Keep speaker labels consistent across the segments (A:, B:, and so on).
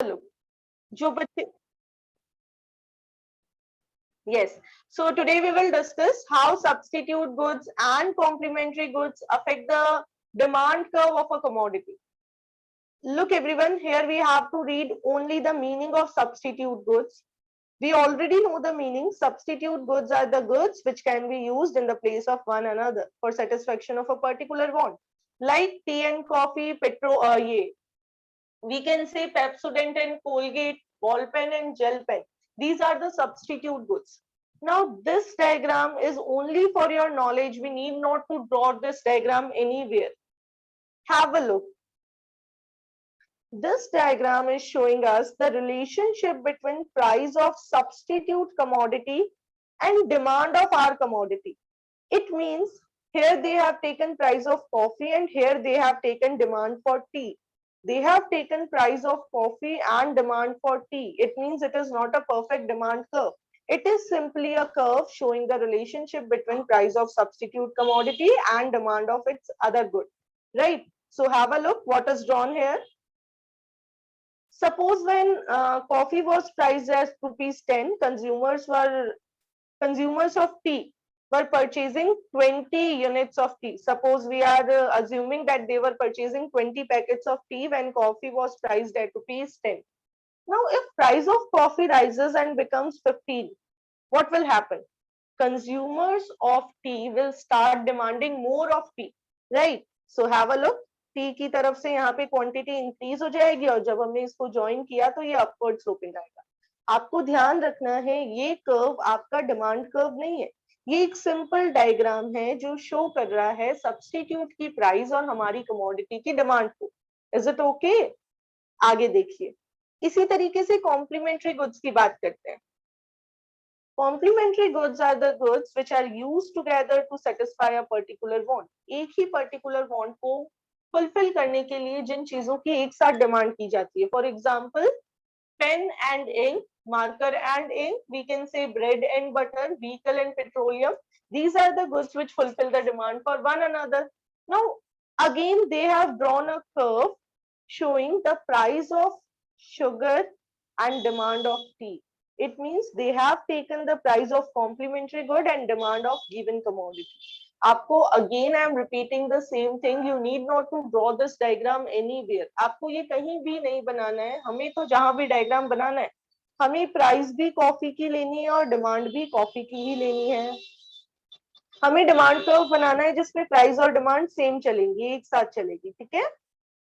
A: लोग जो बच्चे Yes. So today we will discuss how substitute goods and complementary goods affect the demand curve of a commodity. Look everyone, here we have to read only the meaning of substitute goods. We already know the meaning. Substitute goods are the goods which can be used in the place of one another for satisfaction of a particular want. Like tea and coffee, we can say Pepsodent and Colgate, ball pen and gel pen. These are the substitute goods. Now this diagram is only for your knowledge. We need not to draw this diagram anywhere. Have a look. This diagram is showing us the relationship between price of substitute commodity and demand of our commodity. It means here they have taken price of coffee and here they have taken demand for tea. They have taken price of coffee and demand for tea. It means it is not a perfect demand curve. It is simply a curve showing the relationship between price of substitute commodity and demand of its other good. Right? So have a look what is drawn here. Suppose when coffee was priced as rupees 10, consumers of tea were purchasing 20 units of tea. Suppose we are assuming that they were purchasing 20 packets of tea when coffee was priced at rupees 10. Now, if price of coffee rises and becomes 15, what will happen? Consumers of tea will start demanding more of tea, right? So have a look. T की तरफ से यहाँ पे quantity increase हो जाएगी और जब हमने इसको ज्वाइन किया तो ये अपवर्ड स्लोपिंग आएगा। आपको ध्यान रखना है ये कर्व आपका डिमांड कर्व नहीं है, ये एक सिंपल डायग्राम है जो शो कर रहा है सब्स्टिट्यूट की प्राइस और हमारी कमोडिटी की डिमांड को। Is it okay? आगे देखिए, इसी तरीके से कॉम्प्लीमेंट्री गुड्स की बात करते हैं। Complementary goods are the goods which are used together to satisfy a particular want. एक ही particular want को fulfill करने के लिए जिन चीजों की एक साथ डिमांड की जाती है। For example, pen and ink, marker and ink, we can say bread and butter, vehicle and petroleum. These are the goods which fulfill the demand for one another. Now, again, they have drawn a curve showing the price of sugar and demand of tea. It means they have taken the price of complementary good and demand of given commodity. आपको again I am repeating the same thing. You need not to draw this diagram anywhere. आपको ये कहीं भी नहीं बनाना है. हमें तो जहां भी diagram बनाना है, हमें प्राइस भी कॉफी की लेनी है और डिमांड भी कॉफी की ही लेनी है. हमें डिमांड कर्व बनाना है जिसमें प्राइस और डिमांड सेम चलेंगी, एक साथ चलेगी. ठीक है,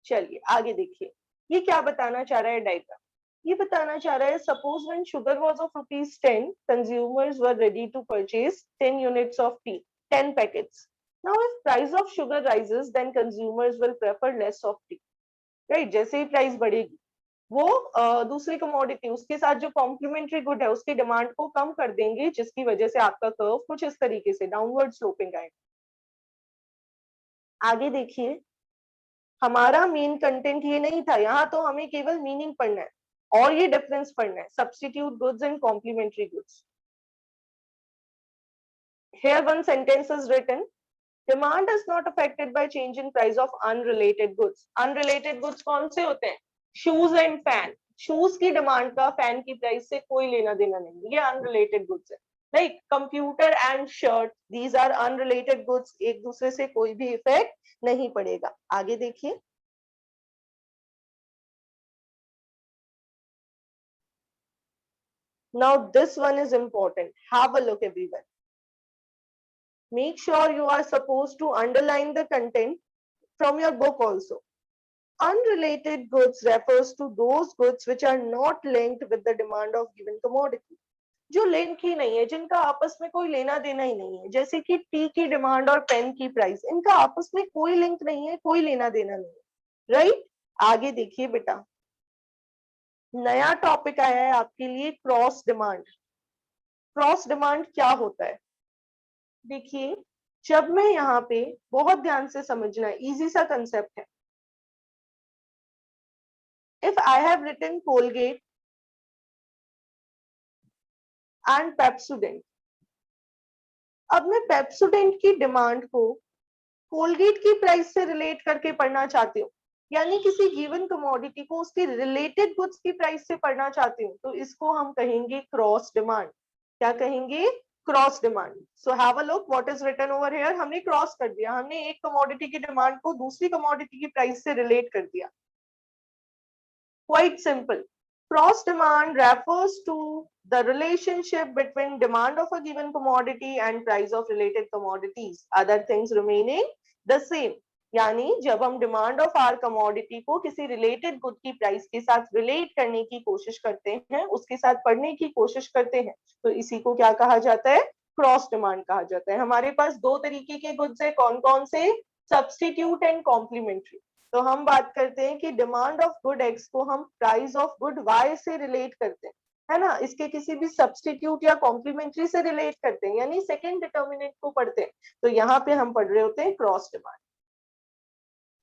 A: चलिए आगे देखिए. ये क्या बताना चाह रहा है डायग्राम? ये बताना चाह रहा है suppose when sugar was of rupees 10, consumers were ready to purchase 10 units of tea, 10 packets. Now if price of sugar rises then consumers will prefer less of tea. Right, जैसे ही प्राइस बढ़ेगी वो दूसरी कमोडिटी उसके साथ जो complementary good है उसकी डिमांड को कम कर देंगे, जिसकी वजह से आपका कर्व कुछ इस तरीके से डाउनवर्ड स्लोपिंग आएगा. आगे देखिए, हमारा मेन कंटेंट ये नहीं था, यहाँ तो हमें केवल मीनिंग पढ़ना है और ये डिफरेंस पढ़ना है, substitute goods and complementary goods. Here one sentence is written, demand is not affected by change in price of unrelated goods. Unrelated goods कौन से होते हैं? Shoes and fan. Shoes की डिमांड का फैन की प्राइस से कोई लेना देना नहीं, ये अनरिलेटेड गुड्स है. Like computer and shirt, these are unrelated goods, एक दूसरे से कोई भी इफेक्ट नहीं पड़ेगा. आगे देखिए, now this one is important. Have a look everyone. Make sure you are supposed to underline the content from your book also. Unrelated goods refers to those goods which are not linked with the demand of given commodity. जो link ही नहीं है, जिनका आपस में कोई लेना देना ही नहीं है, जैसे कि टी की डिमांड और पेन की प्राइस, इनका आपस में कोई लिंक नहीं है, कोई लेना देना नहीं है. राइट, आगे देखिए बेटा, नया टॉपिक आया है आपके लिए, क्रॉस डिमांड. क्रॉस डिमांड क्या होता है? देखिए, जब मैं यहाँ पे, बहुत ध्यान से समझना है, इजी सा कंसेप्ट है. If I have written Colgate and Pepsodent, अब मैं पेप्सोडेंट की डिमांड को कोलगेट की प्राइस से रिलेट करके पढ़ना चाहती हूँ, यानी किसी गिवन कमोडिटी को उसके रिलेटेड गुड्स की प्राइस से पढ़ना चाहते हो तो इसको हम कहेंगे क्रॉस डिमांड। क्या कहेंगे? Cross demand. So have a look what is written over here. हमने क्रॉस कर दिया, हमने एक कमोडिटी की डिमांड को दूसरी कमोडिटी की प्राइस से रिलेट कर दिया। Quite simple. Cross demand refers to the relationship between demand of a given commodity and price of related commodities, other things remaining the same. यानी जब हम डिमांड ऑफ आर कमोडिटी को किसी related good की price के साथ relate करने की कोशिश करते हैं, उसके साथ पढ़ने की कोशिश करते हैं, तो इसी को क्या कहा जाता है? क्रॉस डिमांड कहा जाता है। हमारे पास दो तरीके के गुड्स है, कौन कौन से? Substitute and complementary. तो हम बात करते हैं कि डिमांड ऑफ गुड एक्स को हम प्राइस ऑफ गुड वाई से रिलेट करते हैं, है ना, इसके किसी भी सब्सटीट्यूट या कॉम्प्लीमेंट्री से रिलेट करते हैं, यानी सेकंड डिटर्मिनेंट को पढ़ते हैं। तो यहाँ पे हम पढ़ रहे होते हैं क्रॉस डिमांड।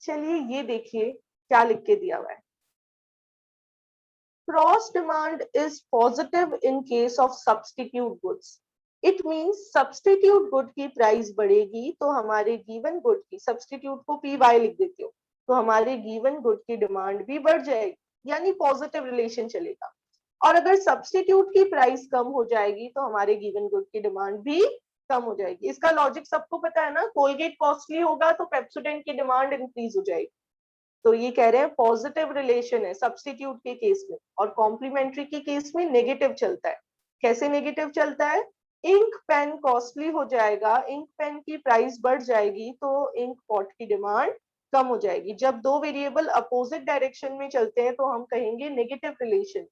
A: चलिए ये देखिए क्या लिख के दिया हुआ है। Cross demand is positive in case of substitute goods. It means substitute good की प्राइस बढ़ेगी तो हमारे गिवन गुड की, सब्सटीट्यूट को पी वाई लिख देती हूँ, तो हमारे गिवन गुड की डिमांड भी बढ़ जाएगी, यानी पॉजिटिव रिलेशन चलेगा। और अगर सब्सटीट्यूट की प्राइस कम हो जाएगी तो हमारे गिवन गुड की डिमांड भी कम हो जाएगी। इसका लॉजिक सबको पता है ना, कोलगेट कॉस्टली होगा तो पेप्सोडेंट की डिमांड इंक्रीज हो जाएगी। तो ये कह रहे हैं पॉजिटिव रिलेशन है सब्सटीट्यूट के केस में, और कॉम्प्लीमेंट्री के केस में नेगेटिव चलता है। कैसे नेगेटिव चलता है? इंक पेन कॉस्टली हो जाएगा, इंक पेन की प्राइस बढ़ जाएगी तो इंक पॉट की डिमांड कम हो जाएगी। जब दो वेरिएबल अपोजिट डायरेक्शन में चलते हैं तो हम कहेंगे नेगेटिव रिलेशन।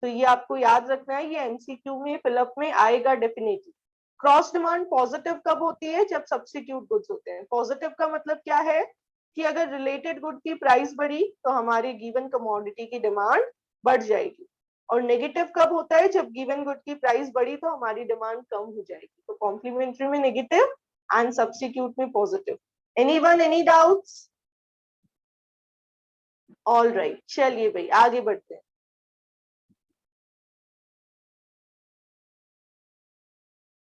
A: तो ये आपको याद रखना है, ये एमसीक्यू में फिलअप में आएगा डेफिनेटली। क्रॉस डिमांड पॉजिटिव कब होती है? जब सब्सटीट्यूट गुड्स होते हैं। पॉजिटिव का मतलब क्या है? कि अगर रिलेटेड गुड की प्राइस बढ़ी तो हमारी गिवन कमोडिटी की डिमांड बढ़ जाएगी। और नेगेटिव कब होता है? जब गिवन गुड की प्राइस बढ़ी तो हमारी डिमांड कम हो जाएगी। तो कॉम्प्लीमेंट्री में नेगेटिव एंड सब्सटीट्यूट में positive. Anyone, any doubts? All right, चलिए भाई आगे बढ़ते हैं।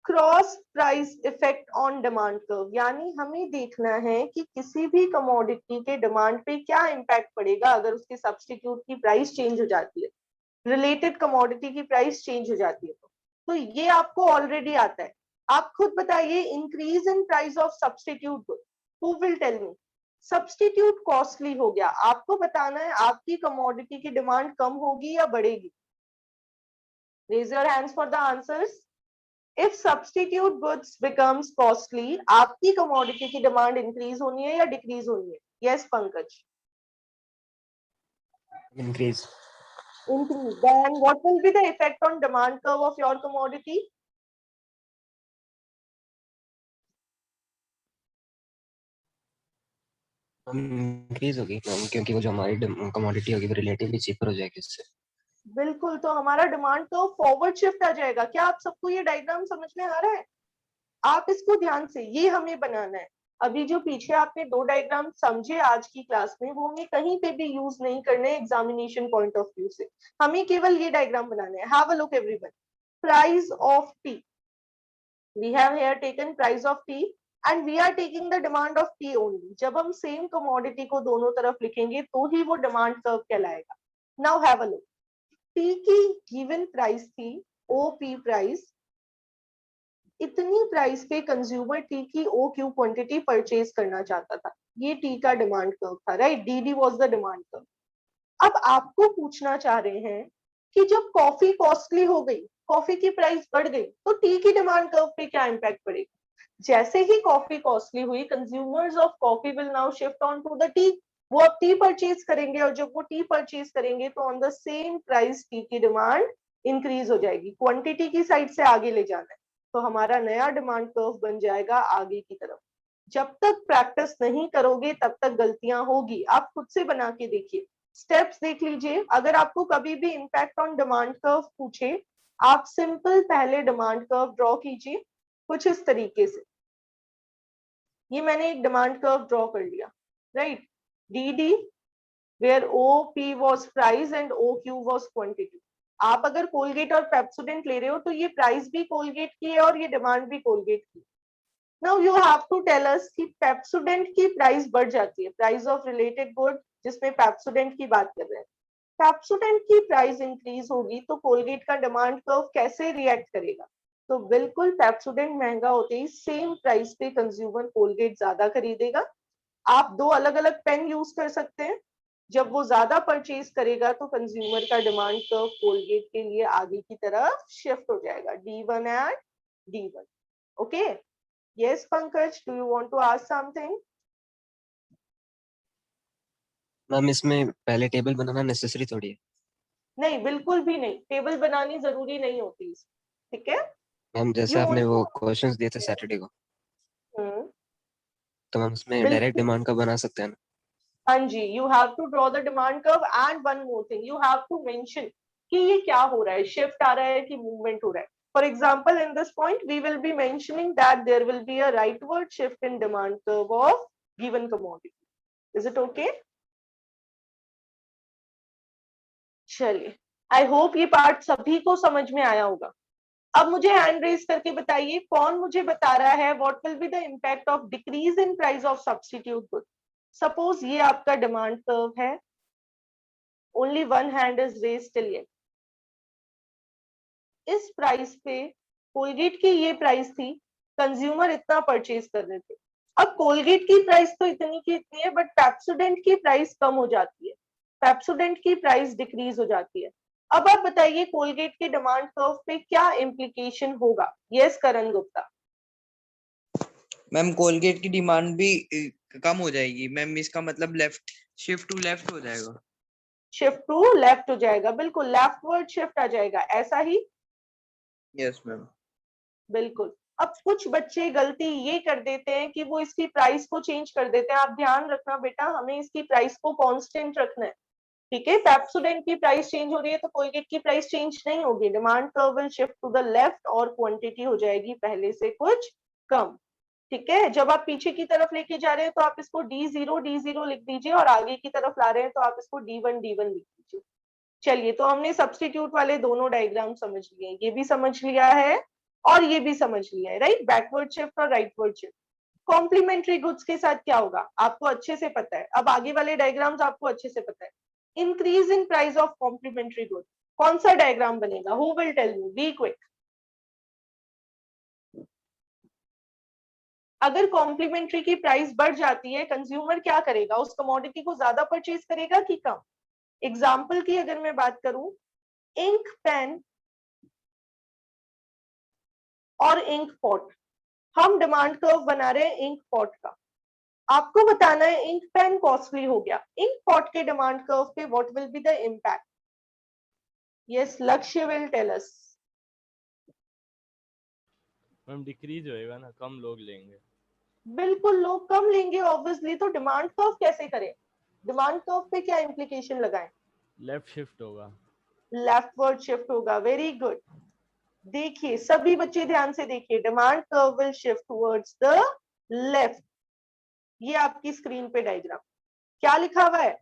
A: Cross price effect on demand curve, यानी हमें देखना है कि किसी भी कमोडिटी के डिमांड पे क्या इंपैक्ट पड़ेगा अगर उसके सब्सटीट्यूट की प्राइस चेंज हो जाती है, रिलेटेड कमोडिटी की प्राइस चेंज हो जाती है। तो ये आपको ऑलरेडी आता है। आप खुद बताइए, increase in price of substitute good, who will tell me? Substitute costly हो गया, आपको बताना है आपकी कमोडिटी की डिमांड कम होगी या बढ़ेगी? Raise your hands for the answers. If substitute goods becomes costly, आपकी कमोडिटी की डिमांड इंक्रीज होनी है या डिक्रीज होनी है? Yes Pankaj.
B: Increase.
A: Increase. Then what will be the effect on demand curve of your commodity?
B: Increase होगी क्योंकि वो जो हमारी कमोडिटी होगी वो रिलेटिवली चीपर हो जाएगी उससे।
A: बिल्कुल, तो हमारा डिमांड कर्व फॉरवर्ड शिफ्ट आ जाएगा। क्या आप सबको ये डायग्राम समझ में आ रहा है? आप इसको ध्यान से, ये हमें बनाना है। अभी जो पीछे आपने दो डायग्राम समझे आज की क्लास में, वो हमें कहीं पे भी यूज नहीं करने एग्जामिनेशन पॉइंट ऑफ व्यू से, हमें केवल ये डायग्राम बनाने हैं। Have a look everyone. Price of T, we have here taken price of tea and we are taking the demand of tea only. जब हम सेम कमोडिटी को दोनों तरफ लिखेंगे तो ही वो डिमांड कर्व कहलाएगा। Now have a look. T की गिवन प्राइस थी ओपी प्राइस, इतनी प्राइस पे कंज्यूमर टी की ओ क्यू क्वांटिटी परचेज करना चाहता था। ये टी का डिमांड कर्व था, right? DD was the demand curve. अब आपको पूछना चाह रहे हैं कि जब कॉफी कॉस्टली हो गई, कॉफी की प्राइस बढ़ गई, तो टी की डिमांड कर्व पे क्या इंपैक्ट पड़ेगा? जैसे ही कॉफी कॉस्टली हुई, consumers of coffee will now shift on to the tea. वो अब टी परचेज करेंगे, और जब वो टी परचेज करेंगे तो on the same price T की डिमांड इंक्रीज हो जाएगी। क्वांटिटी की साइड से आगे ले जाना है, तो हमारा नया डिमांड कर्व बन जाएगा आगे की तरफ। जब तक प्रैक्टिस नहीं करोगे तब तक गलतियां होगी। आप खुद से बना के देखिए, स्टेप्स देख लीजिए। अगर आपको कभी भी इंपैक्ट ऑन डिमांड कर्व पूछे, आप सिंपल पहले डिमांड कर्व ड्रॉ कीजिए कुछ इस तरीके से। ये मैंने एक डिमांड कर्व ड्रॉ कर लिया, right? D where O P was price and O Q was quantity. आप अगर कोलगेट और पेप्सोडेंट ले रहे हो तो ये प्राइस भी कोलगेट की है और ये डिमांड भी कोलगेट की। Now you have to tell us कि पेप्सोडेंट की प्राइस बढ़ जाती है, प्राइस ऑफ रिलेटेड गुड जिसमें पेप्सोडेंट की बात कर रहे हैं, पेप्सोडेंट की प्राइस इंक्रीज होगी तो कोलगेट का डिमांड कर्व कैसे रिएक्ट करेगा? तो बिल्कुल पेप्सोडेंट महंगा होते ही सेम प्राइस पे कंज्यूमर कोलगेट ज्यादा खरीदेगा। आप दो अलग अलग पेन यूज कर सकते हैं। जब वो ज्यादा परचेज करेगा तो कंज्यूमर का डिमांड कर्व कोलगेट के लिए आगे की तरफ शिफ्ट हो जाएगा, D1 and D1। Okay, yes Pankaj, do you want to ask something?
B: Ma'am इसमें पहले टेबल बनाना नेसेसरी थोड़ी है।
A: नहीं, बिल्कुल भी नहीं, टेबल बनानी जरूरी नहीं होती, ठीक है।
B: मैम जैसे
A: यू
B: आपने
A: ओनली,
B: वो क्वेश्चंस दिए थे सैटरडे को, तो मैम उसमें डायरेक्ट
A: बिल्कुल,
B: डिमांड का बना सकते हैं ना?
A: हाँ जी, you have to draw the demand curve and one more thing, you have to mention कि ये क्या हो रहा है, शिफ्ट आ रहा है कि मूवमेंट हो रहा है। For example, in this point, we will be mentioning that there will be a rightward shift in demand curve of given commodity. Is it okay? चलिए, आई होप ये पार्ट सभी को समझ में आया होगा। अब मुझे हैंड रेज करके बताइए, कौन मुझे बता रहा है what will be the impact of decrease in price of substitute good. Suppose ये आपका डिमांड कर्व है, only one hand is raise till yet. इस प्राइस पे कोलगेट की ये प्राइस थी, कंज्यूमर इतना परचेज कर रहे थे। अब कोलगेट की प्राइस तो इतनी की इतनी है, बट पेप्सोडेंट की प्राइस कम हो जाती है, पेप्सोडेंट की प्राइस डिक्रीज हो जाती है। अब आप बताइए कोलगेट के डिमांड कर्व पे क्या इम्प्लीकेशन होगा? यस करण गुप्ता।
C: मैम कोलगेट की डिमांड भी कम हो जाएगी मैम, इसका मतलब लेफ्ट शिफ्ट टू लेफ्ट हो जाएगा।
A: शिफ्ट टू लेफ्ट हो जाएगा, बिल्कुल लेफ्टवर्ड शिफ्ट आ जाएगा, ऐसा ही।
C: Yes ma'am.
A: बिल्कुल। अब कुछ बच्चे गलती ये कर देते हैं कि वो इसकी प्राइस को चेंज कर देते हैं। आप ध्यान रखना बेटा, हमें इसकी प्राइस को कांस्टेंट रखना है, ठीक है। पेप्सोडेंट की प्राइस चेंज हो रही है तो कोलगेट की प्राइस चेंज नहीं होगी, demand curve will shift to the left और क्वांटिटी हो जाएगी पहले से कुछ कम, ठीक है। जब आप पीछे की तरफ लेके जा रहे हैं तो आप इसको D0 लिख दीजिए, और आगे की तरफ ला रहे हैं तो आप इसको D1 लिख दीजिए। चलिए, तो हमने सब्स्टिट्यूट वाले दोनों डायग्राम समझ लिए, ये भी समझ लिया है और ये भी समझ लिया है, राइट। बैकवर्ड शिफ्ट और राइटवर्ड शिफ्ट। कॉम्प्लीमेंट्री गुड्स के साथ क्या होगा आपको अच्छे से पता है, अब आगे वाले डायग्राम्स आपको अच्छे से पता है। Increase in price of complementary good, कौन सा डायग्राम बनेगा? Who will tell me, be quick. अगर कॉम्प्लीमेंट्री की प्राइस बढ़ जाती है, कंज्यूमर क्या करेगा? उस कमोडिटी को ज्यादा परचेज करेगा कि कम? एग्जाम्पल की अगर मैं बात करूं, इंक पेन और इंक पॉट, हम डिमांड कर्व बना रहे हैं इंक पॉट का। आपको बताना है इंक पेन कॉस्टली हो गया, इंक पॉट के डिमांड कर्व पे what will be the impact? Yes, Lakshya will tell us.
D: Ma'am decrease होएगा ना, कम लोग लेंगे।
A: बिल्कुल, लोग कम लेंगे ऑब्वियसली, तो डिमांड कर्व कैसे करें? डिमांड कर्व पे क्या इंप्लीकेशन लगाएं?
D: लेफ्ट शिफ्ट होगा।
A: लेफ्टवर्ड शिफ्ट होगा, वेरी गुड। देखिए सभी बच्चे ध्यान से देखिए, demand curve will shift towards the left. ये आपकी स्क्रीन पे डायग्राम क्या लिखा हुआ है?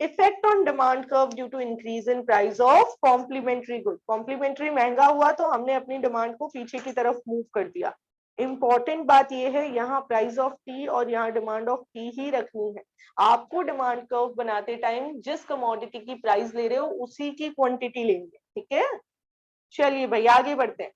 A: Effect on demand curve due to increase in price of complementary good. Complementary महंगा हुआ तो हमने अपनी डिमांड को पीछे की तरफ मूव कर दिया। इंपॉर्टेंट बात यह है, यहाँ प्राइस ऑफ टी और यहाँ डिमांड ऑफ टी ही रखनी है। आपको डिमांड कर्व बनाते टाइम जिस कमोडिटी की प्राइस ले रहे हो उसी की क्वांटिटी लेंगे, ठीक है। चलिए भाई आगे बढ़ते हैं।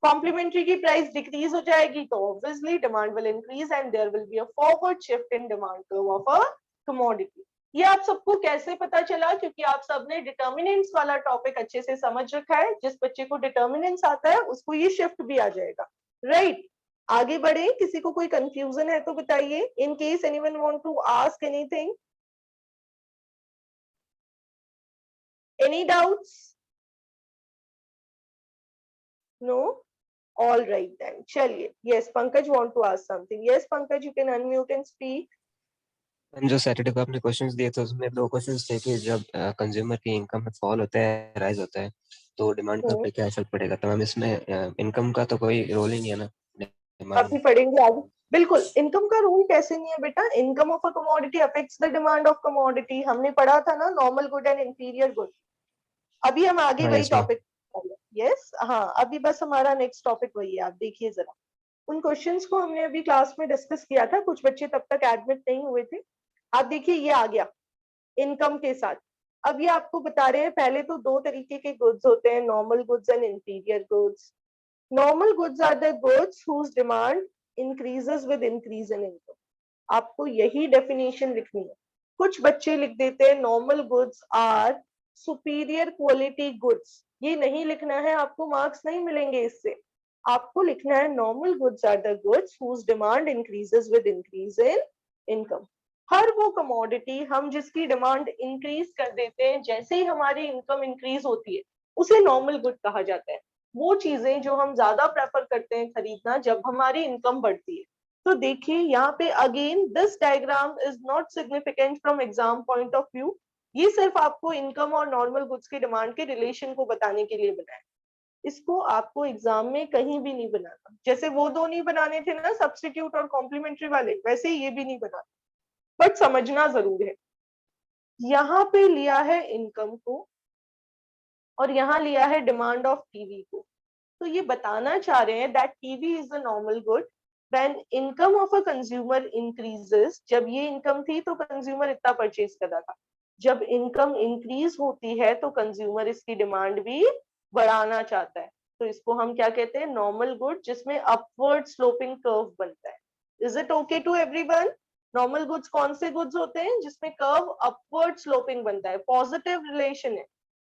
A: कॉम्प्लीमेंट्री की प्राइस डिक्रीज हो जाएगी तो obviously demand will increase and there will be a forward shift in demand curve of a commodity. ये आप सबको कैसे पता चला? क्योंकि आप सबने डिटर्मिनेंट्स वाला टॉपिक अच्छे से समझ रखा है। जिस बच्चे को डिटर्मिनेंट्स आता है उसको ये शिफ्ट भी आ जाएगा, राइट। आगे बढ़े, किसी को कोई कंफ्यूजन है तो बताइए, in case anyone want to ask anything, any doubts? No, all right then, चलिए। yes, Pankaj want to ask something. Yes Pankaj, you can unmute and speak.
B: Ma'am जो सैटरडे को आपने क्वेश्चंस दिए थे उसमें दो क्वेश्चंस थे कि जब कंज्यूमर की इनकम में फॉल होता है, राइज होता है, तो डिमांड कर्व पे क्या असर पड़ेगा? तो मैम इसमें इनकम का तो कोई रोल ही नहीं है ना डिमांड
A: अभी
B: में।
A: पढ़ेंगे आगे। बिल्कुल, इनकम का रूल कैसे नहीं है बेटा? Income of a commodity affects the demand of commodity, हमने पढ़ा था ना, normal good and inferior good. अभी हम आगे
B: हाँ
A: वही
B: यस मैम।
A: टॉपिक, यस हाँ, अभी बस हमारा नेक्स्ट टॉपिक वही है। आप देखिए जरा, उन क्वेश्चंस को हमने अभी क्लास में डिस्कस किया था, कुछ बच्चे तब तक एडमिट नहीं हुए थे। आप देखिए ये आ गया इनकम के साथ। अब ये आपको बता रहे हैं, पहले तो दो तरीके के गुड्स होते हैं, normal goods and inferior goods. Normal goods are the goods whose demand increases with increase in income. आपको यही डेफिनेशन लिखनी है। कुछ बच्चे लिख देते हैं normal goods are superior quality goods. ये नहीं लिखना है, आपको मार्क्स नहीं मिलेंगे इससे। आपको लिखना है normal goods are the goods whose demand increases with increase in income. हर वो कमोडिटी हम जिसकी डिमांड इंक्रीज कर देते हैं जैसे ही हमारी इनकम इंक्रीज होती है, उसे नॉर्मल गुड कहा जाता है। वो चीजें जो हम ज्यादा प्रेफर करते हैं खरीदना जब हमारी इनकम बढ़ती है। तो देखिए यहाँ पे again this diagram is not significant from exam point of view. ये सिर्फ आपको इनकम और नॉर्मल गुड्स की डिमांड के रिलेशन को बताने के लिए बनाया। इसको आपको एग्जाम में कहीं भी नहीं बनाना। जैसे वो दो नहीं बनाने थे ना, सब्स्टिट्यूट और कॉम्प्लीमेंट्री वाले, वैसे ये भी नहीं बनाना, बट समझना जरूर है। यहाँ पे लिया है इनकम को और यहाँ लिया है डिमांड ऑफ टीवी को। तो ये बताना चाह रहे हैं that TV is a normal good when income of a consumer increases. जब ये इनकम थी तो कंज्यूमर इतना परचेज कर रहा था, जब इनकम इंक्रीज होती है तो कंज्यूमर इसकी डिमांड भी बढ़ाना चाहता है। तो इसको हम क्या कहते हैं, नॉर्मल गुड जिसमें अपवर्ड स्लोपिंग कर्व बनता है। Is it okay to everyone? Normal goods कौन से गुड्स होते हैं जिसमें कर्व अपवर्ड स्लोपिंग बनता है, पॉजिटिव रिलेशन है।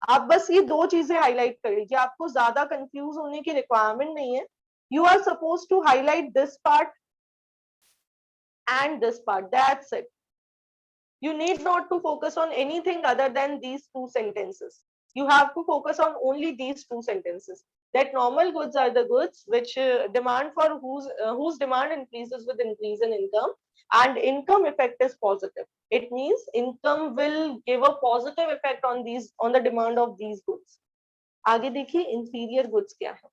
A: आप बस ये दो चीजें हाईलाइट कर लीजिए, आपको ज्यादा कंफ्यूज होने की रिक्वायरमेंट नहीं है। You are suppose to highlight this part and this part, that's it. You need not to focus on anything other than these two sentences. You have to focus on only these two sentences. That normal goods are the goods which demand for whose demand increases with increase in income, and income effect is positive. It means income will give a positive effect on the demand of these goods. आगे देखिए inferior goods क्या है।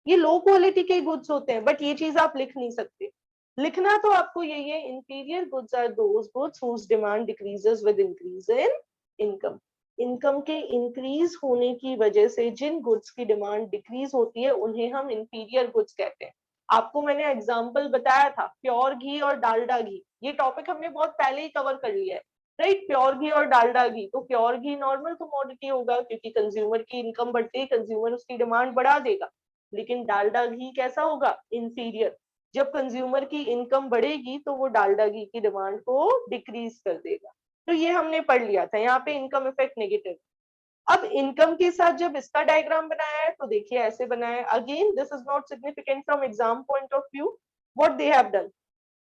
A: ये low quality के goods होते हैं, but ये चीज आप लिख नहीं सकते। लिखना तो आपको यही है, inferior goods are those goods whose demand decreases with increase in income. Income के इंक्रीज होने की वजह से जिन गुड्स की डिमांड डिक्रीज होती है उन्हें हम इंफीरियर गुड्स कहते हैं। आपको मैंने एग्जांपल बताया था, प्योर घी और डालडा घी। ये टॉपिक हमने बहुत पहले ही कवर कर लिया है, राइट? प्योर घी और डालडा घी। तो प्योर घी नॉर्मल कमोडिटी होगा क्योंकि कंज्यूमर की इनकम बढ़ती है, कंज्यूमर उसकी डिमांड बढ़ा देगा। लेकिन डालडा घी कैसा होगा, इंफीरियर। जब कंज्यूमर की इनकम बढ़ेगी तो वो डालडा घी की डिमांड को डिक्रीज कर देगा। तो ये हमने पढ़ लिया था, यहाँ पे इनकम इफेक्ट नेगेटिव। अब इनकम के साथ जब इसका डायग्राम बनाया है तो देखिए ऐसे बनाया है। Again this is not significant from exam point of view. What they have done,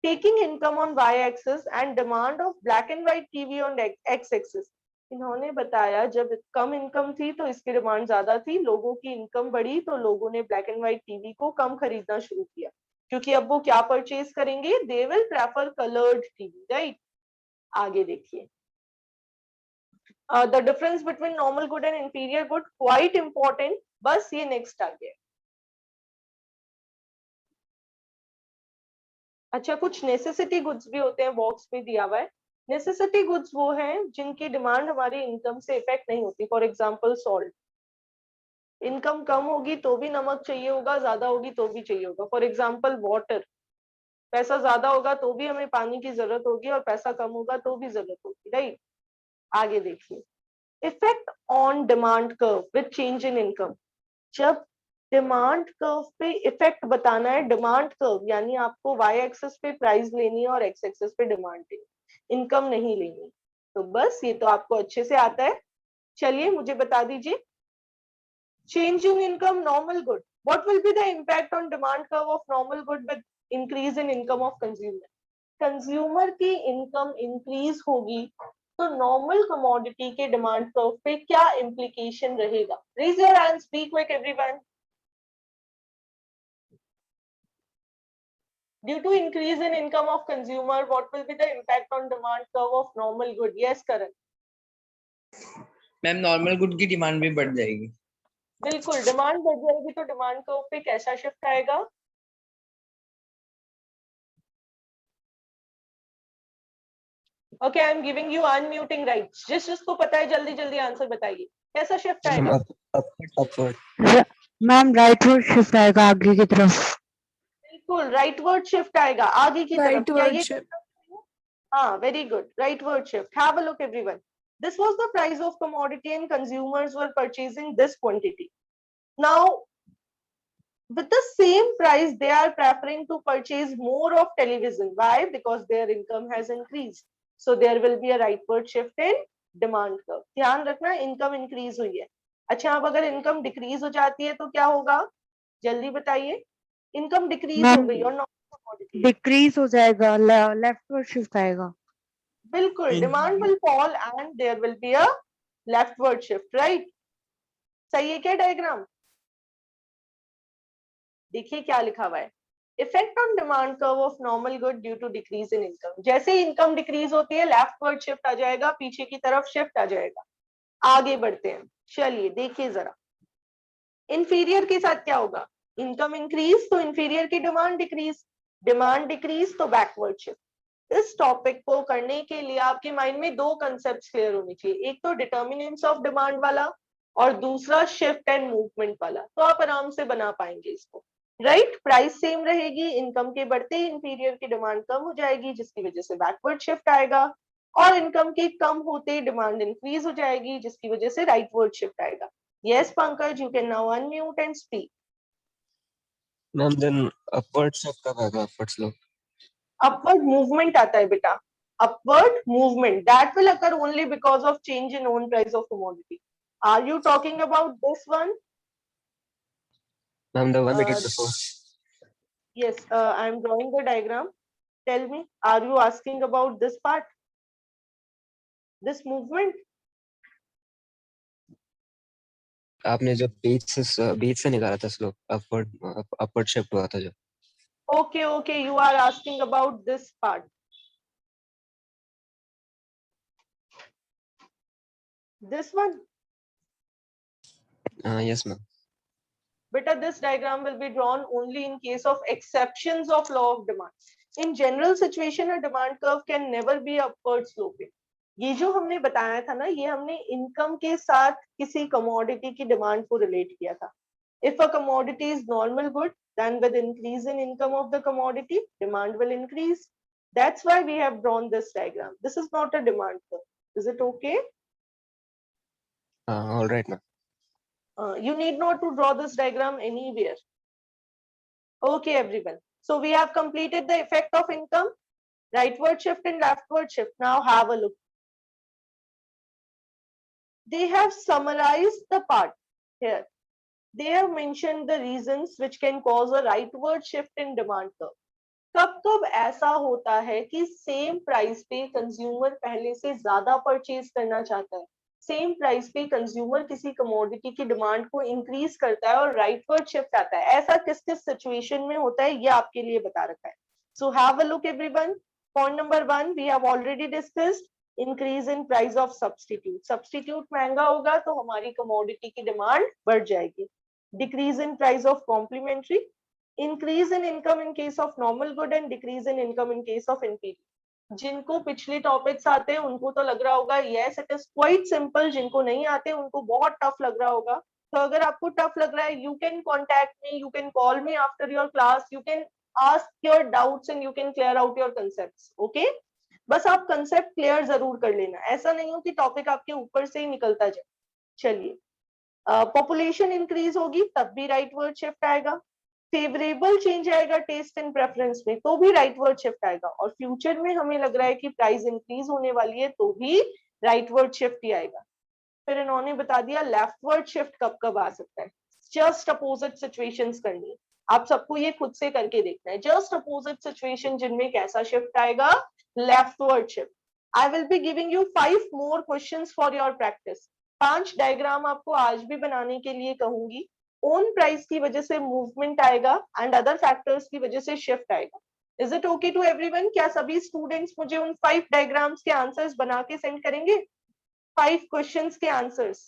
A: taking income on Y axis and demand of black and white TV on X axis. इन्होंने बताया जब कम इनकम थी तो इसकी डिमांड ज्यादा थी, लोगों की इनकम बढ़ी तो लोगों ने ब्लैक एंड व्हाइट टीवी को कम खरीदना शुरू किया, क्योंकि अब वो क्या परचेज करेंगे, they will prefer coloured TV, right? आगे देखिए the difference between normal good and inferior good, quite important. बस ये नेक्स्ट आ गया। अच्छा, कुछ नेसेसिटी गुड्स भी होते हैं, बॉक्स में दिया हुआ है। नेसेसिटी गुड्स वो हैं जिनकी डिमांड हमारी इनकम से इफेक्ट नहीं होती। फॉर एग्जांपल सॉल्ट, इनकम कम होगी तो भी नमक चाहिए होगा, ज्यादा होगी तो भी चाहिए होगा। फॉर एग्जांपल वाटर, पैसा ज्यादा होगा तो भी हमें पानी की जरूरत होगी और पैसा कम होगा तो भी जरूरत होगी, राइट? आगे देखिए, effect on demand curve with change in income. जब डिमांड कर्व पे इफेक्ट बताना है, डिमांड कर्व यानी आपको वाई एक्सिस पे प्राइस लेनी है और एक्स एक्सिस पे डिमांड लेनी, इनकम नहीं लेनी। तो बस ये तो आपको अच्छे से आता है। चलिए मुझे बता दीजिए, change in income normal good, what will be the impact on demand curve of normal good with increase in income of consumer. Consumer की इनकम इंक्रीज होगी तो नॉर्मल कमोडिटी के डिमांड कर्व पे क्या इम्प्लीकेशन रहेगा? Raise your hands, be quick everyone. Due to increase in income of consumer, what will be the impact on demand curve of normal good? Yes, Karan.
C: Ma'am normal good की demand भी बढ़ जाएगी।
A: बिल्कुल, demand बढ़ जाएगी तो demand curve पे कैसा शिफ्ट आएगा? Okay, I am giving you unmuting rights. जिसको पता है जल्दी जल्दी आंसर बताइए, कैसा शिफ्ट आएगा?
B: अपवर्ड।
E: मैम राइटवर्ड शिफ्ट आएगा आगे की तरफ।
A: बिल्कुल राइटवर्ड शिफ्ट आएगा आगे की तरफ। क्या ये Very good. Rightward shift. Have a look, everyone. This was the price of commodity and consumers were purchasing this quantity. Now, with the same price, they are preferring to purchase more of television. Why? Because their income has increased. So there will be a rightward shift in demand curve. ध्यान रखना, income increase हुई है. अच्छा, अब अगर income decrease हो जाती है तो क्या होगा? जल्दी बताइए. Income decrease हो
E: मैम
A: गई और non commodity.
E: डिक्रीज हो जाएगा, लेफ्टवर्ड शिफ्ट आएगा.
A: बिल्कुल, demand will fall and there will be a leftward shift, right? सही है क्या डायग्राम? देखिए क्या लिखा हुआ है. Effect on demand curve of normal good due to decrease in income. जैसे ही इनकम डिक्रीज होती है लेफ्टवर्ड शिफ्ट आ जाएगा, पीछे की तरफ शिफ्ट आ जाएगा. आगे बढ़ते हैं. चलिए देखिए जरा. इंफीरियर के साथ क्या होगा? इनकम इंक्रीज तो इंफीरियर की डिमांड डिक्रीज तो बैकवर्ड शिफ्ट. इस टॉपिक को करने के लिए आपके माइंड में दो कंसेप्ट क्लियर होने चाहिए. एक तो डिटर्मिनेंट्स ऑफ डिमांड वाला और दूसरा शिफ्ट एंड मूवमेंट वाला. तो आप आराम से बना पाएंगे इसको. राइट, प्राइस सेम रहेगी, इनकम के बढ़ते ही इंफीरियर की डिमांड कम हो जाएगी जिसकी वजह से बैकवर्ड शिफ्ट आएगा, और इनकम के कम होते डिमांड इंक्रीज हो जाएगी जिसकी वजह से राइटवर्ड शिफ्ट आएगा. Yes Pankaj, you can now unmute and speak.
B: Ma'am then upward shift कब आएगा? Upward slope.
A: अपवर्ड मूवमेंट आता है बेटा. Upward movement that will occur only because of change in own price of commodity. Are you talking about this one?
B: Ma'am the one we did before.
A: Yes, I am drawing the diagram. Tell me, are you asking about this part? This movement?
B: आपने जो बीच से निकाला था slope, upward shift हुआ था जो.
A: Okay, you are asking about this part. This one?
B: Yes ma'am.
A: Beta, this diagram will be drawn only in case of exceptions of law of demand. In general situation, a demand curve can never be upward sloping. ये जो हमने बताया था ना, ये हमने income के साथ किसी कमोडिटी की डिमांड को रिलेट किया था. If a commodity is normal good, then with increase in income of the commodity, demand will increase. That's why we have drawn this diagram. This is not a demand curve. Is it okay?
B: All right ma'am.
A: You need not to draw this diagram anywhere. Okay, everyone. So we have completed the effect of income, rightward shift and leftward shift. Now have a look. They have summarized the part here. They have mentioned the reasons which can cause a rightward shift in demand curve. कब ऐसा होता है कि same price पे consumer पहले से ज्यादा purchase करना चाहता है, सेम प्राइस पे कंज्यूमर किसी कमोडिटी की डिमांड को इंक्रीज करता है और राइटवर्ड शिफ्ट आता है. ऐसा किस किस सिचुएशन में होता है ये आपके लिए बता रखा है. So have a look everyone. Point number 1 we have already discussed. Increase in price of substitute. Substitute महंगा होगा तो हमारी कमोडिटी की डिमांड बढ़ जाएगी. Decrease in price of complementary. Increase in income in case of normal good and decrease in income in case of inferior. जिनको पिछले topics आते हैं उनको तो लग रहा होगा yes it is quite simple, जिनको नहीं आते उनको बहुत टफ लग रहा होगा. तो अगर आपको टफ लग रहा है, you can contact me, you can call me after your class, you can ask your doubts and you can clear out your concepts. Okay, बस आप कंसेप्ट क्लियर जरूर कर लेना. ऐसा नहीं हो कि टॉपिक आपके ऊपर से ही निकलता जाए. चलिए, पॉपुलेशन इंक्रीज होगी तब भी राइटवर्ड शिफ्ट आएगा. फेवरेबल चेंज आएगा टेस्ट एंड प्रेफरेंस में तो भी राइटवर्ड शिफ्ट आएगा. और फ्यूचर में हमें लग रहा है कि प्राइस इंक्रीज होने वाली है तो भी राइटवर्ड शिफ्ट ही आएगा. फिर इन्होंने बता दिया लेफ्टवर्ड शिफ्ट कब कब आ सकता है. जस्ट अपोजिट सिचुएशंस करनी है. आप सबको ये खुद से करके देखना है. जस्ट अपोजिट सिचुएशन जिनमें कैसा शिफ्ट आएगा, leftward shift. I will be giving you 5 more questions for your practice. 5 diagram आपको आज भी बनाने के लिए कहूंगी. ओन प्राइस की वजह से मूवमेंट आएगा एंड अदर फैक्टर्स की वजह से शिफ्ट आएगा. Is it okay to everyone? क्या सभी स्टूडेंट्स मुझे उन 5 डायग्राम्स के आंसर्स बना के सेंड करेंगे? 5 क्वेश्चंस के आंसर्स.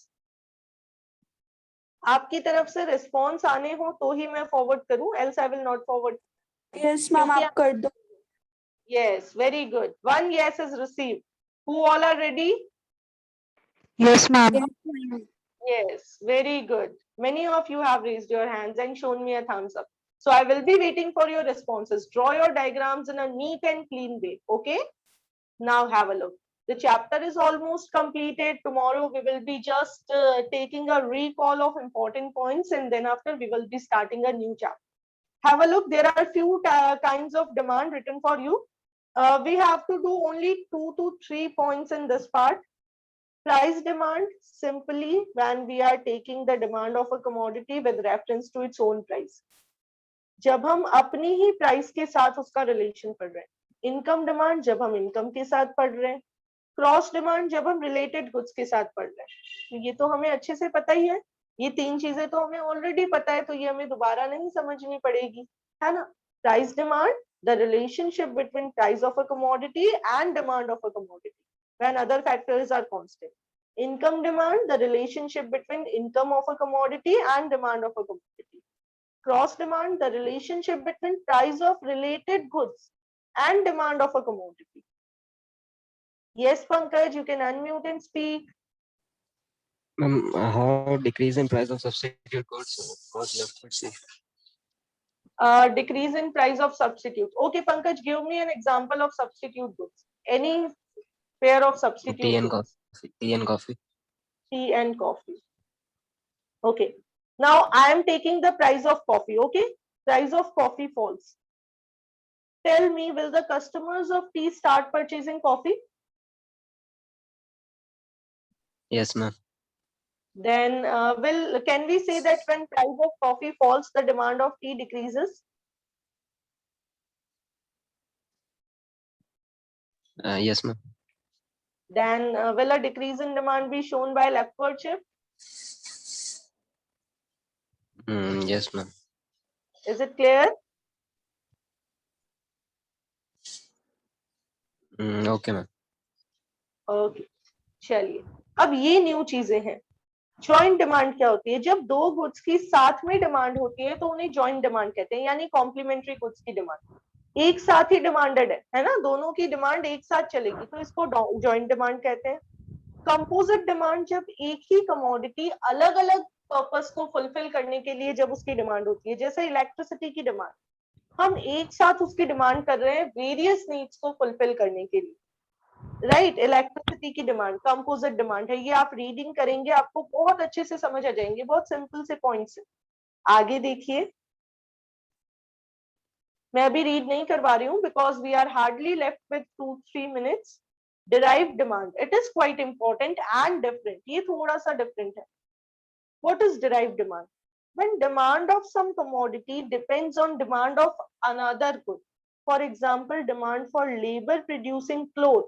A: आपकी तरफ से रिस्पॉन्स आने हो तो ही मैं फॉरवर्ड करूं, else I will not forward.
F: Yes ma'am, आप कर दो.
A: Yes, very good. 1 yes is received. Who all are ready?
E: Yes ma'am.
A: Yes, very good. Many of you have raised your hands and shown me a thumbs up. So I will be waiting for your responses. Draw your diagrams in a neat and clean way. Okay? Now have a look. The chapter is almost completed. Tomorrow we will be just taking a recall of important points, and then after we will be starting a new chapter. Have a look. There are few kinds of demand written for you. We have to do only 2 to 3 points in this part. Price demand, simply when we are taking the demand of a commodity with reference to its own price. जब हम अपनी ही price के साथ उसका relation पढ़ रहे हैं. Income demand जब हम इनकम के साथ पढ़ रहे हैं. क्रॉस डिमांड जब हम रिलेटेड गुड्स के साथ पढ़ रहे हैं. ये तो हमें अच्छे से पता ही है. ये 3 चीजें तो हमें ऑलरेडी पता है, तो ये हमें दोबारा नहीं समझनी पड़ेगी, है ना. Price demand, the relationship between price of a commodity and demand of a commodity when other factors are constant. Income demand, the relationship between income of a commodity and demand of a commodity. Cross demand, the relationship between price of related goods and demand of a commodity. Yes, Pankaj, you can unmute and speak.
B: How decrease in price of substitute goods was left with C.
A: Decrease in price of substitute. Okay, Pankaj, give me an example of substitute goods. Any pair of substitute
B: Tea and
A: goods.
B: coffee. Tea and coffee.
A: Tea and coffee. Okay. Now I am taking the price of coffee. Okay. Price of coffee falls. Tell me, will the customers of tea start purchasing coffee?
B: Yes, ma'am.
A: Then can we say that when price of coffee falls, the demand of tea decreases?
B: Yes, ma'am.
A: Then will a decrease in demand be shown by leftward shift?
B: Yes, ma'am.
A: Is it clear?
B: Okay, ma'am.
A: Okay, चलिए. अब ये new चीजें हैं. Joint demand क्या होती है? जब दो गुड्स की साथ में डिमांड होती है तो उन्हें जॉइंट डिमांड कहते हैं, यानी कॉम्प्लीमेंट्री गुड्स की डिमांड एक साथ ही डिमांडेड है ना, दोनों की डिमांड एक साथ चलेगी तो इसको जॉइंट डिमांड कहते हैं. कंपोजिट डिमांड, जब एक ही कमोडिटी अलग अलग पर्पस को फुलफिल करने के लिए जब उसकी डिमांड होती है, जैसे इलेक्ट्रिसिटी की डिमांड, हम एक साथ उसकी डिमांड कर रहे हैं वेरियस नीड्स को फुलफिल करने के लिए, राइट. इलेक्ट्रिसिटी की डिमांड कंपोजिट डिमांड है. ये आप रीडिंग करेंगे आपको बहुत अच्छे से समझ आ जाएंगे, बहुत सिंपल से पॉइंट्स है. आगे देखिए, मैं अभी रीड नहीं करवा रही हूँ because we are hardly left with 2-3 minutes. derived demand, it is quite important and different. ये थोड़ा सा different है. What is derived demand? When demand of some commodity depends on demand of another good. For example, demand for labor producing cloth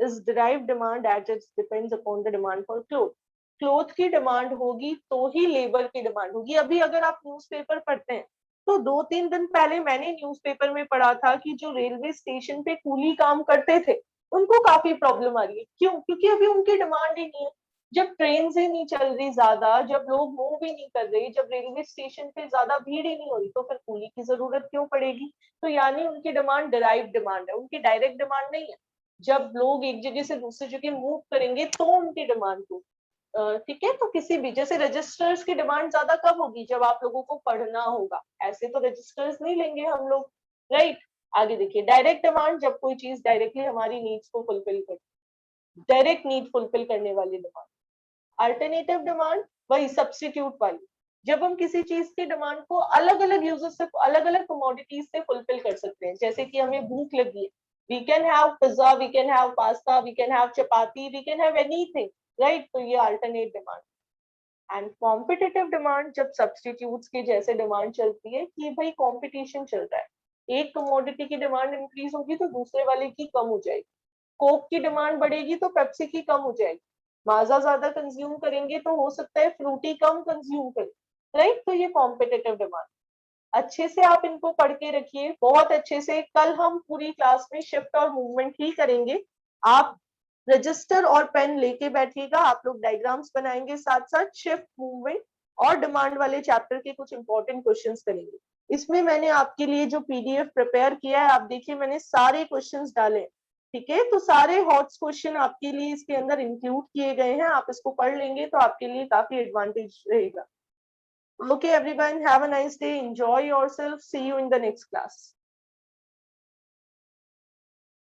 A: is derived demand as it depends upon the demand for cloth. Cloth की demand होगी तो ही labour की demand होगी. अभी अगर आप newspaper पढ़ते हैं तो 2-3 दिन पहले मैंने न्यूज़पेपर में पढ़ा था कि जो रेलवे स्टेशन पे कूली काम करते थे उनको काफी प्रॉब्लम आ रही है. क्यों? क्योंकि अभी उनकी डिमांड ही नहीं है. जब ट्रेन ही नहीं चल रही ज्यादा, जब लोग मूव ही नहीं कर रहे, जब रेलवे स्टेशन पे ज्यादा भीड़ ही नहीं हो रही, तो फिर कूली की जरूरत क्यों पड़ेगी? तो यानी उनकी डिमांड डिराइव डिमांड है, उनकी डायरेक्ट डिमांड नहीं है. जब लोग एक जगह से दूसरी जगह मूव करेंगे तो उनकी डिमांड हो. ठीक है. तो किसी भी जैसे रजिस्टर्स की डिमांड ज्यादा कब होगी? जब आप लोगों को पढ़ना होगा. ऐसे तो रजिस्टर्स नहीं लेंगे हम लोग, राइट. आगे देखिए, डायरेक्ट डिमांड, जब कोई चीज डायरेक्टली हमारी नीड्स को फुलफिल करती, डायरेक्ट नीड फुलफिल करने वाली डिमांड. अल्टरनेटिव डिमांड, वही सब्स्टिट्यूट वाली, जब हम किसी चीज की डिमांड को अलग अलग यूजर्स से, अलग अलग कमोडिटीज से फुलफिल कर सकते हैं. जैसे कि हमें भूख लगी है, we can have pizza, we can have pasta, we can have chapati, we can have anything, right. तो ये alternate demand. And competitive demand, जब सब्स्टिट्यूट्स की जैसे डिमांड चलती है कि भाई कॉम्पिटिशन चल रहा है, एक कमोडिटी की डिमांड इंक्रीज होगी तो दूसरे वाले की कम हो जाएगी. कोक की डिमांड बढ़ेगी तो पेप्सी की कम हो जाएगी. माजा ज्यादा कंज्यूम करेंगे तो हो सकता है फ्रूटी कम कंज्यूम करें, राइट. तो ये कॉम्पिटिटिव डिमांड. अच्छे से आप इनको पढ़ के रखिए, बहुत अच्छे से. कल हम पूरी क्लास में शिफ्ट और मूवमेंट ही करेंगे. आप रजिस्टर और पेन लेके बैठिएगा, आप लोग डायग्राम्स बनाएंगे, साथ साथ शिफ्ट, मूवमेंट और डिमांड वाले चैप्टर के कुछ इंपॉर्टेंट क्वेश्चंस करेंगे. इसमें मैंने आपके लिए जो पीडीएफ प्रिपेयर किया है, आप देखिए मैंने सारे क्वेश्चंस डाले, ठीक है. तो सारे हॉट क्वेश्चन आपके लिए इसके अंदर इंक्लूड किए गए हैं. आप इसको पढ़ लेंगे तो आपके लिए काफी एडवांटेज रहेगा. Okay everyone, have a nice day, enjoy yourself, see you in the next class.